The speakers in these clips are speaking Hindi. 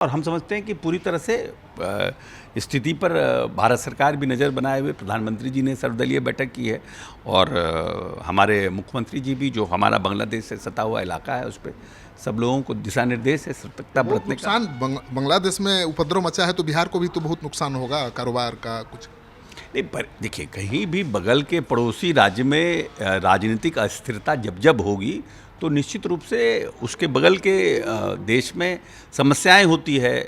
और हम समझते हैं कि पूरी तरह से स्थिति पर भारत सरकार भी नज़र बनाए हुए प्रधानमंत्री जी ने सर्वदलीय बैठक की है और हमारे मुख्यमंत्री जी भी, जो हमारा बांग्लादेश से सटा हुआ इलाका है, उस पर सब लोगों को दिशा निर्देश है, सतर्कता बहुत बरतने का। नुकसान बांग्लादेश में उपद्रव मचा है तो बिहार को भी तो बहुत नुकसान होगा, कारोबार का कुछ। नहीं, पर देखिए, कहीं भी बगल के पड़ोसी राज्य में राजनीतिक अस्थिरता जब जब होगी तो निश्चित रूप से उसके बगल के देश में समस्याएं होती है।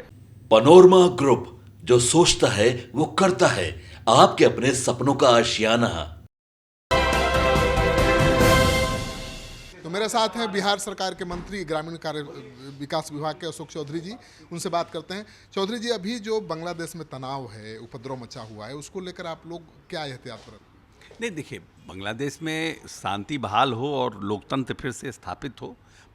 पनोरमा ग्रुप, जो सोचता है वो करता है। आपके अपने सपनों का आशियाना। तो मेरे साथ हैं बिहार सरकार के मंत्री ग्रामीण कार्य विकास विभाग के अशोक चौधरी जी। उनसे बात करते हैं। चौधरी जी, अभी जो बांग्लादेश में तनाव है, उपद्रव मचा हुआ है, उसको लेकर आप लोग क्या एहतियात बरत? नहीं, देखिए, बांग्लादेश में शांति बहाल हो और लोकतंत्र फिर से स्थापित हो,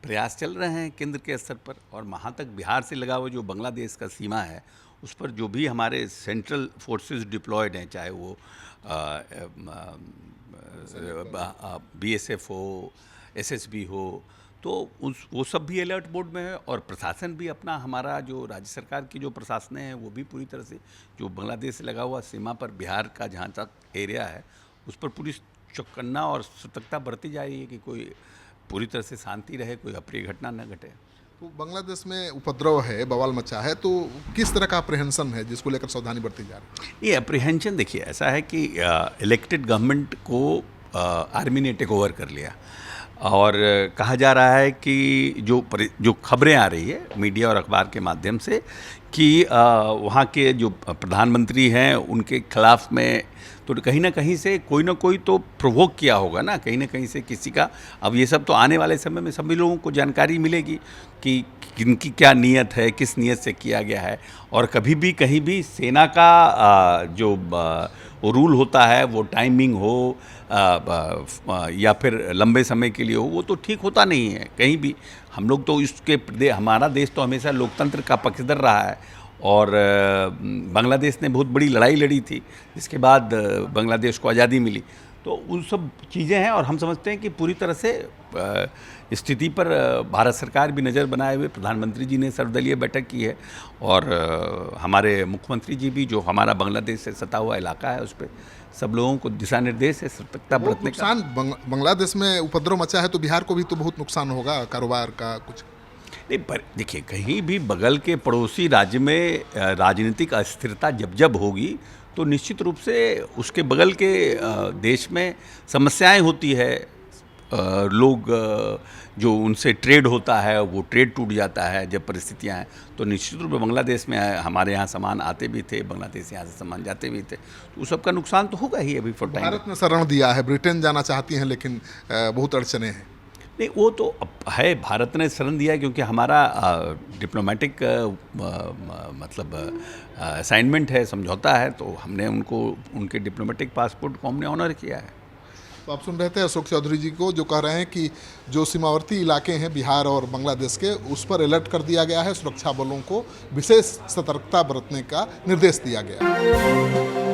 प्रयास चल रहे हैं केंद्र के स्तर पर। और वहाँ तक बिहार से लगा हुआ जो बांग्लादेश का सीमा है, उस पर जो भी हमारे सेंट्रल फोर्सेस डिप्लॉयड हैं, चाहे वो BSF हो, SSB हो, तो वो सब भी अलर्ट मोड में है। और प्रशासन भी अपना, हमारा जो राज्य सरकार की जो प्रशासन है वो भी पूरी तरह से जो बांग्लादेश से लगा हुआ सीमा पर बिहार का जहाँ तक एरिया है, उस पर पूरी चौकन्ना और सतर्कता बरती जा रही है कि कोई पूरी तरह से शांति रहे, कोई अप्रिय घटना न घटे। तो बांग्लादेश में उपद्रव है, बवाल मचा है, तो किस तरह का अप्रीहेंशन है जिसको लेकर सावधानी बरती जा रही है? ये अप्रीहेंशन, देखिए, ऐसा है कि इलेक्टेड गवर्नमेंट को आर्मी ने टेक ओवर कर लिया और कहा जा रहा है कि जो खबरें आ रही है मीडिया और अखबार के माध्यम से कि वहाँ के जो प्रधानमंत्री हैं उनके खिलाफ में तो कहीं ना कहीं से कोई ना कोई तो प्रोवोक किया होगा ना, कहीं ना कहीं से किसी का। अब ये सब तो आने वाले समय में सभी लोगों को जानकारी मिलेगी कि किनकी क्या नीयत है, किस नीयत से किया गया है। और कभी भी कहीं भी सेना का जो वो रूल होता है, वो टाइमिंग हो या फिर लंबे समय के लिए हो, वो तो ठीक होता नहीं है कहीं भी। हम लोग तो हमारा देश तो हमेशा लोकतंत्र का पक्षधर रहा है और बांग्लादेश ने बहुत बड़ी लड़ाई लड़ी थी, जिसके बाद बांग्लादेश को आज़ादी मिली। तो उन सब चीज़ें हैं और हम समझते हैं कि पूरी तरह से स्थिति पर भारत सरकार भी नज़र बनाए हुए प्रधानमंत्री जी ने सर्वदलीय बैठक की है और हमारे मुख्यमंत्री जी भी, जो हमारा बांग्लादेश से सटा हुआ इलाका है, उस पर सब लोगों को दिशा निर्देश है, सतर्कता बरतने का। नुकसान बांग्लादेश में उपद्रव मचा है तो बिहार को भी तो बहुत नुकसान होगा, कारोबार का कुछ। नहीं, पर देखिए, कहीं भी बगल के पड़ोसी राज्य में राजनीतिक अस्थिरता जब जब होगी तो निश्चित रूप से उसके बगल के देश में समस्याएं होती है। लोग जो उनसे ट्रेड होता है, वो ट्रेड टूट जाता है जब परिस्थितियां हैं। तो निश्चित रूप से बांग्लादेश में हमारे यहाँ सामान आते भी थे, बांग्लादेश यहाँ से सामान जाते भी थे, तो उस सब का नुकसान तो होगा ही अभी फॉर टाइम। भारत ने शरण दिया है, ब्रिटेन जाना चाहती हैं लेकिन बहुत अड़चने हैं। नहीं, वो तो है, भारत ने शरण दिया है क्योंकि हमारा डिप्लोमेटिक मतलब असाइनमेंट है, समझौता है, तो हमने उनको उनके डिप्लोमेटिक पासपोर्ट को हमने ऑनर किया है। तो आप सुन रहे थे अशोक चौधरी जी को, जो कह रहे हैं कि जो सीमावर्ती इलाके हैं बिहार और बांग्लादेश के, उस पर अलर्ट कर दिया गया है। सुरक्षा बलों को विशेष सतर्कता बरतने का निर्देश दिया गया है।